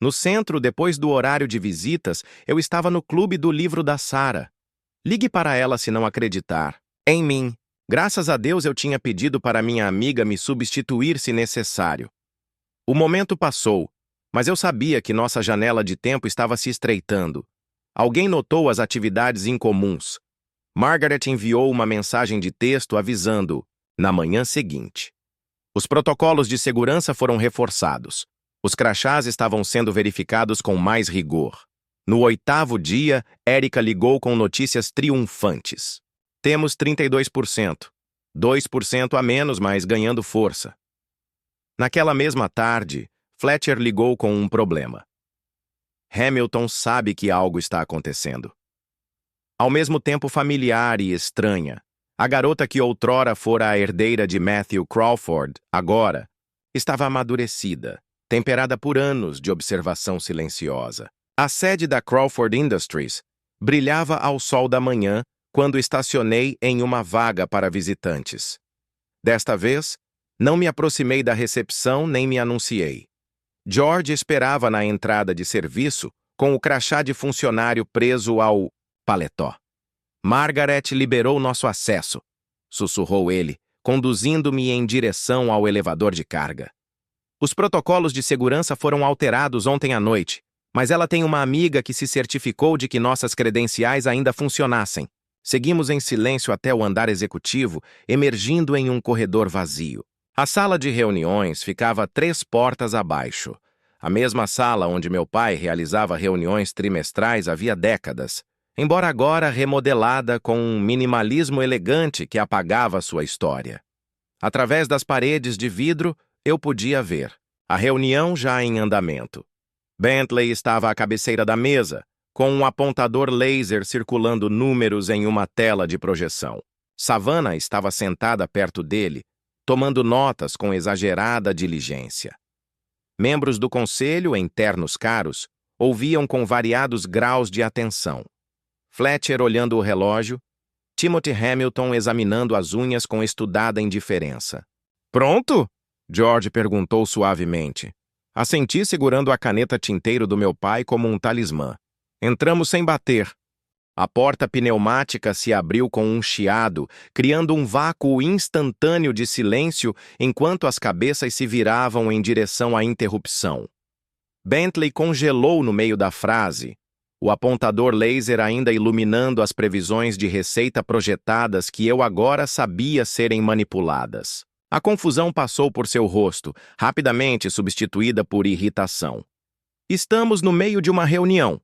[SPEAKER 1] No centro, depois do horário de visitas, eu estava no clube do livro da Sarah. Ligue para ela se não acreditar. Em mim. Graças a Deus eu tinha pedido para minha amiga me substituir se necessário. O momento passou, mas eu sabia que nossa janela de tempo estava se estreitando. Alguém notou as atividades incomuns. Margaret enviou uma mensagem de texto avisando, na manhã seguinte. Os protocolos de segurança foram reforçados. Os crachás estavam sendo verificados com mais rigor. No 8º dia, Erika ligou com notícias triunfantes. Temos 32%. 2% a menos, mas ganhando força. Naquela mesma tarde, Fletcher ligou com um problema. Hamilton sabe que algo está acontecendo. Ao mesmo tempo familiar e estranha, a garota que outrora fora a herdeira de Matthew Crawford, agora, estava amadurecida, temperada por anos de observação silenciosa. A sede da Crawford Industries brilhava ao sol da manhã quando estacionei em uma vaga para visitantes. Desta vez, não me aproximei da recepção nem me anunciei. George esperava na entrada de serviço com o crachá de funcionário preso ao paletó. Margaret liberou nosso acesso, sussurrou ele, conduzindo-me em direção ao elevador de carga. Os protocolos de segurança foram alterados ontem à noite, mas ela tem uma amiga que se certificou de que nossas credenciais ainda funcionassem. Seguimos em silêncio até o andar executivo, emergindo em um corredor vazio. A sala de reuniões ficava 3 portas abaixo. A mesma sala onde meu pai realizava reuniões trimestrais havia décadas, embora agora remodelada com um minimalismo elegante que apagava sua história. Através das paredes de vidro, eu podia ver a reunião já em andamento. Bentley estava à cabeceira da mesa, com um apontador laser circulando números em uma tela de projeção. Savannah estava sentada perto dele, tomando notas com exagerada diligência. Membros do conselho, em ternos caros, ouviam com variados graus de atenção. Fletcher olhando o relógio, Timothy Hamilton examinando as unhas com estudada indiferença. "Pronto?" George perguntou suavemente. Assenti segurando a caneta tinteiro do meu pai como um talismã. Entramos sem bater. A porta pneumática se abriu com um chiado, criando um vácuo instantâneo de silêncio enquanto as cabeças se viravam em direção à interrupção. Bentley congelou no meio da frase, o apontador laser ainda iluminando as previsões de receita projetadas que eu agora sabia serem manipuladas. A confusão passou por seu rosto, rapidamente substituída por irritação. "Estamos no meio de uma reunião."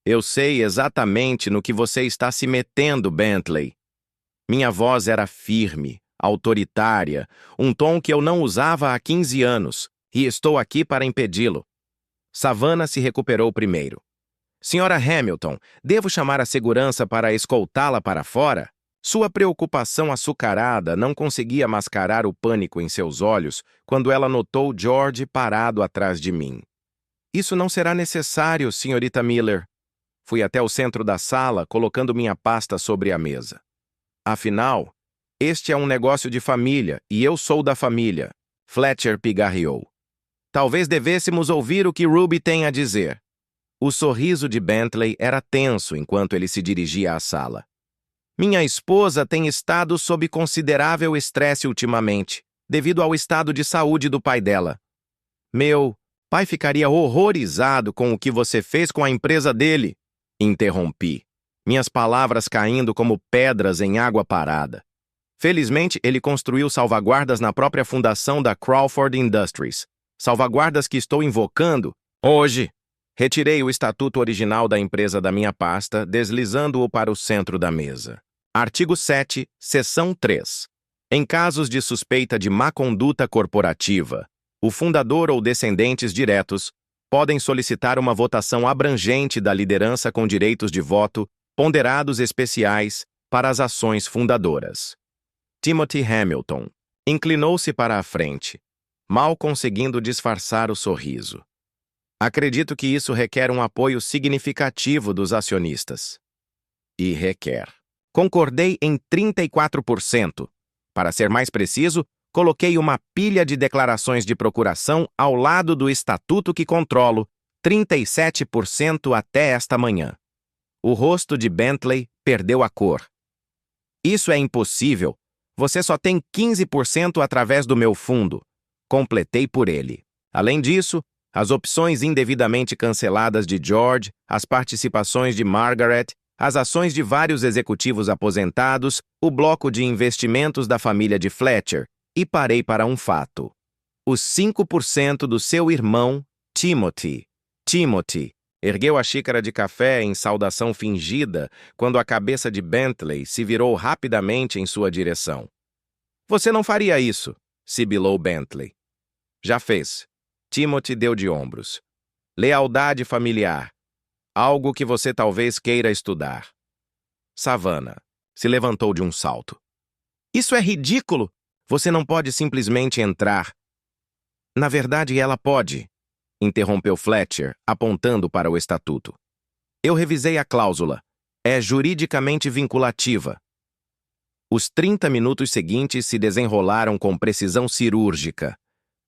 [SPEAKER 1] "Eu sei exatamente no que você está se metendo, Bentley." Minha voz era firme, autoritária, um tom que eu não usava há 15 anos, e estou aqui para impedi-lo. Savannah se recuperou primeiro. "Senhora Hamilton, devo chamar a segurança para escoltá-la para fora?" Sua preocupação açucarada não conseguia mascarar o pânico em seus olhos quando ela notou George parado atrás de mim. "Isso não será necessário, senhorita Miller." Fui até o centro da sala, colocando minha pasta sobre a mesa. "Afinal, este é um negócio de família, e eu sou da família." Fletcher pigarreou. "Talvez devêssemos ouvir o que Ruby tem a dizer." O sorriso de Bentley era tenso enquanto ele se dirigia à sala. "Minha esposa tem estado sob considerável estresse ultimamente, devido ao estado de saúde do pai dela. Meu pai ficaria horrorizado com o que você fez com a empresa dele." Interrompi, minhas palavras caindo como pedras em água parada. Felizmente, ele construiu salvaguardas na própria fundação da Crawford Industries. Salvaguardas que estou invocando hoje. Retirei o estatuto original da empresa da minha pasta, deslizando-o para o centro da mesa. Artigo 7, seção 3. Em casos de suspeita de má conduta corporativa, o fundador ou descendentes diretos podem solicitar uma votação abrangente da liderança com direitos de voto, ponderados especiais para as ações fundadoras. Timothy Hamilton inclinou-se para a frente, mal conseguindo disfarçar o sorriso. Acredito que isso requer um apoio significativo dos acionistas. E requer. Concordei em 34%. Para ser mais preciso, coloquei uma pilha de declarações de procuração ao lado do estatuto que controlo, 37% até esta manhã. O rosto de Bentley perdeu a cor. Isso é impossível. Você só tem 15% através do meu fundo. Completei por ele. Além disso, as opções indevidamente canceladas de George, as participações de Margaret, as ações de vários executivos aposentados, o bloco de investimentos da família de Fletcher, e parei para um fato. Os 5% do seu irmão, Timothy. Timothy ergueu a xícara de café em saudação fingida quando a cabeça de Bentley se virou rapidamente em sua direção. Você não faria isso, sibilou Bentley. Já fez. Timothy deu de ombros. Lealdade familiar. Algo que você talvez queira estudar. Savannah se levantou de um salto. Isso é ridículo! Você não pode simplesmente entrar. Na verdade, ela pode, interrompeu Fletcher, apontando para o estatuto. Eu revisei a cláusula. É juridicamente vinculativa. Os 30 minutos seguintes se desenrolaram com precisão cirúrgica.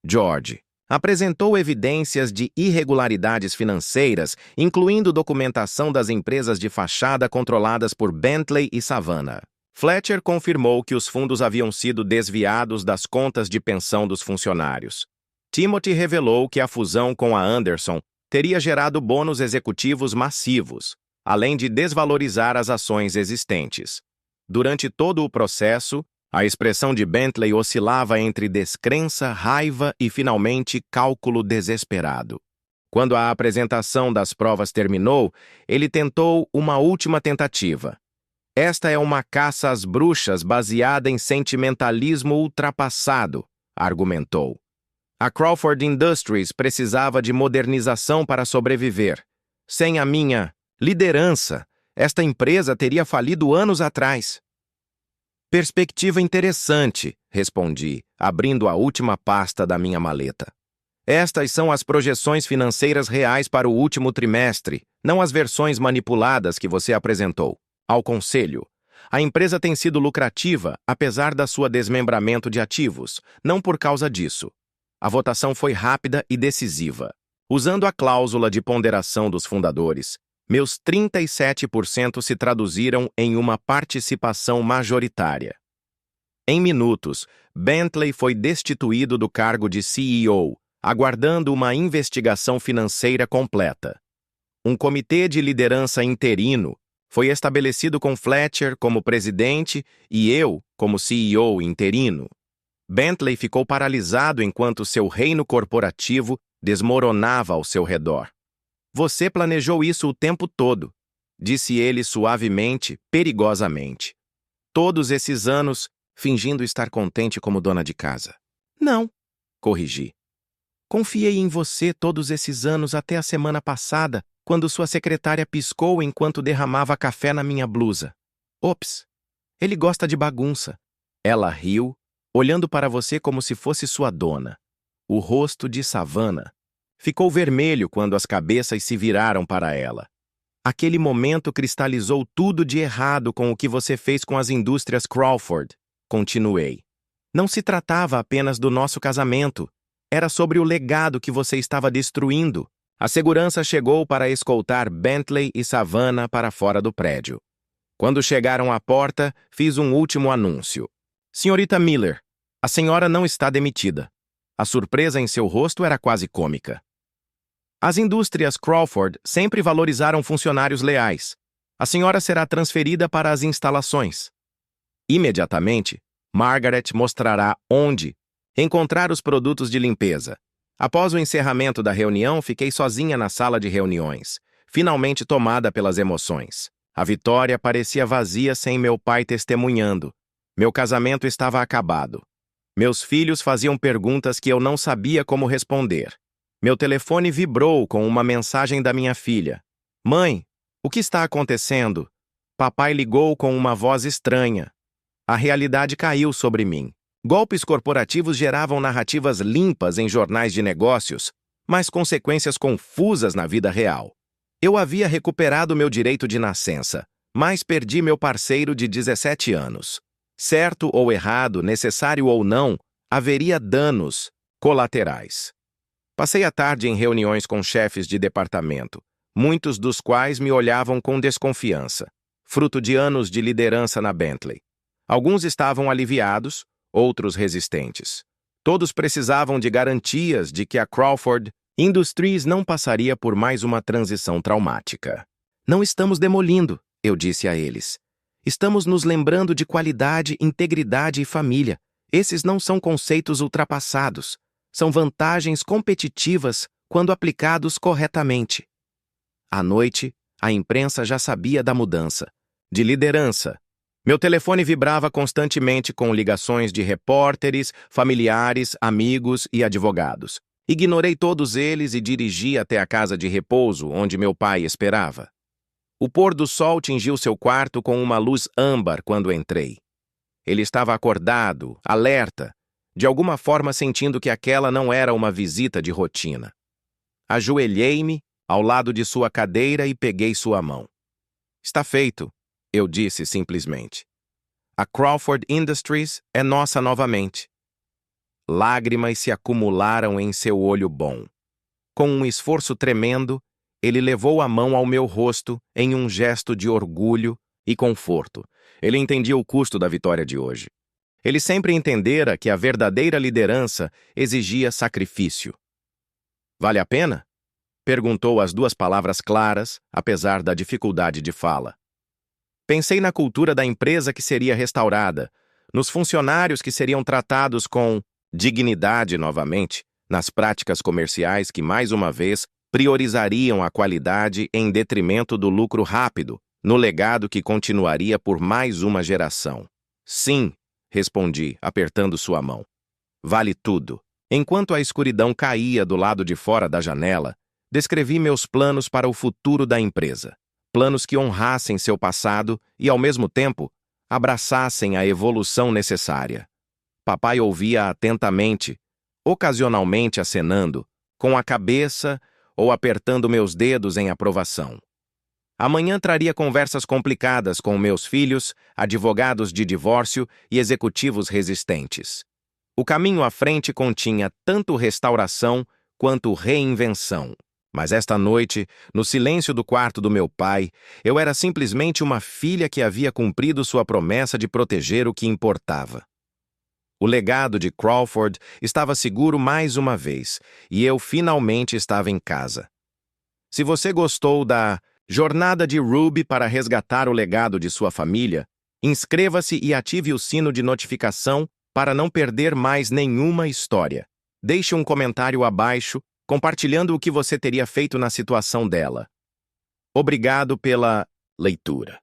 [SPEAKER 1] George apresentou evidências de irregularidades financeiras, incluindo documentação das empresas de fachada controladas por Bentley e Savannah. Fletcher confirmou que os fundos haviam sido desviados das contas de pensão dos funcionários. Timothy revelou que a fusão com a Anderson teria gerado bônus executivos massivos, além de desvalorizar as ações existentes. Durante todo o processo, a expressão de Bentley oscilava entre descrença, raiva e, finalmente, cálculo desesperado. Quando a apresentação das provas terminou, ele tentou uma última tentativa. Esta é uma caça às bruxas baseada em sentimentalismo ultrapassado, argumentou. A Crawford Industries precisava de modernização para sobreviver. Sem a minha liderança, esta empresa teria falido anos atrás. Perspectiva interessante, respondi, abrindo a última pasta da minha maleta. Estas são as projeções financeiras reais para o último trimestre, não as versões manipuladas que você apresentou. Ao conselho, a empresa tem sido lucrativa, apesar da sua desmembramento de ativos, não por causa disso. A votação foi rápida e decisiva. Usando a cláusula de ponderação dos fundadores, meus 37% se traduziram em uma participação majoritária. Em minutos, Bentley foi destituído do cargo de CEO, aguardando uma investigação financeira completa. Um comitê de liderança interino foi estabelecido com Fletcher como presidente e eu como CEO interino. Bentley ficou paralisado enquanto seu reino corporativo desmoronava ao seu redor. Você planejou isso o tempo todo, disse ele suavemente, perigosamente. Todos esses anos, fingindo estar contente como dona de casa. Não, corrigi. Confiei em você todos esses anos até a semana passada, quando sua secretária piscou enquanto derramava café na minha blusa. Ops, ele gosta de bagunça. Ela riu, olhando para você como se fosse sua dona. O rosto de Savannah ficou vermelho quando as cabeças se viraram para ela. Aquele momento cristalizou tudo de errado com o que você fez com as indústrias Crawford, continuei. Não se tratava apenas do nosso casamento. Era sobre o legado que você estava destruindo. A segurança chegou para escoltar Bentley e Savannah para fora do prédio. Quando chegaram à porta, fiz um último anúncio. Senhorita Miller, a senhora não está demitida. A surpresa em seu rosto era quase cômica. As indústrias Crawford sempre valorizaram funcionários leais. A senhora será transferida para as instalações. Imediatamente, Margaret mostrará onde encontrar os produtos de limpeza. Após o encerramento da reunião, fiquei sozinha na sala de reuniões, finalmente tomada pelas emoções. A vitória parecia vazia sem meu pai testemunhando. Meu casamento estava acabado. Meus filhos faziam perguntas que eu não sabia como responder. Meu telefone vibrou com uma mensagem da minha filha. Mãe, o que está acontecendo? Papai ligou com uma voz estranha. A realidade caiu sobre mim. Golpes corporativos geravam narrativas limpas em jornais de negócios, mas consequências confusas na vida real. Eu havia recuperado meu direito de nascença, mas perdi meu parceiro de 17 anos. Certo ou errado, necessário ou não, haveria danos colaterais. Passei a tarde em reuniões com chefes de departamento, muitos dos quais me olhavam com desconfiança, fruto de anos de liderança na Bentley. Alguns estavam aliviados, outros resistentes. Todos precisavam de garantias de que a Crawford Industries não passaria por mais uma transição traumática. Não estamos demolindo, eu disse a eles. Estamos nos lembrando de qualidade, integridade e família. Esses não são conceitos ultrapassados. São vantagens competitivas quando aplicados corretamente. À noite, a imprensa já sabia da mudança. De liderança. Meu telefone vibrava constantemente com ligações de repórteres, familiares, amigos e advogados. Ignorei todos eles e dirigi até a casa de repouso onde meu pai esperava. O pôr do sol tingiu seu quarto com uma luz âmbar quando entrei. Ele estava acordado, alerta, de alguma forma sentindo que aquela não era uma visita de rotina. Ajoelhei-me ao lado de sua cadeira e peguei sua mão. Está feito, eu disse simplesmente. A Crawford Industries é nossa novamente. Lágrimas se acumularam em seu olho bom. Com um esforço tremendo, ele levou a mão ao meu rosto em um gesto de orgulho e conforto. Ele entendia o custo da vitória de hoje. Ele sempre entendera que a verdadeira liderança exigia sacrifício. Vale a pena? Perguntou as duas palavras claras, apesar da dificuldade de fala. Pensei na cultura da empresa que seria restaurada, nos funcionários que seriam tratados com dignidade novamente, nas práticas comerciais que, mais uma vez, priorizariam a qualidade em detrimento do lucro rápido, no legado que continuaria por mais uma geração. Sim, respondi, apertando sua mão. Vale tudo. Enquanto a escuridão caía do lado de fora da janela, descrevi meus planos para o futuro da empresa. Planos que honrassem seu passado e, ao mesmo tempo, abraçassem a evolução necessária. Papai ouvia atentamente, ocasionalmente acenando, com a cabeça ou apertando meus dedos em aprovação. Amanhã traria conversas complicadas com meus filhos, advogados de divórcio e executivos resistentes. O caminho à frente continha tanto restauração quanto reinvenção. Mas esta noite, no silêncio do quarto do meu pai, eu era simplesmente uma filha que havia cumprido sua promessa de proteger o que importava. O legado de Crawford estava seguro mais uma vez, e eu finalmente estava em casa. Se você gostou da jornada de Ruby para resgatar o legado de sua família, inscreva-se e ative o sino de notificação para não perder mais nenhuma história. Deixe um comentário abaixo, compartilhando o que você teria feito na situação dela. Obrigado pela leitura.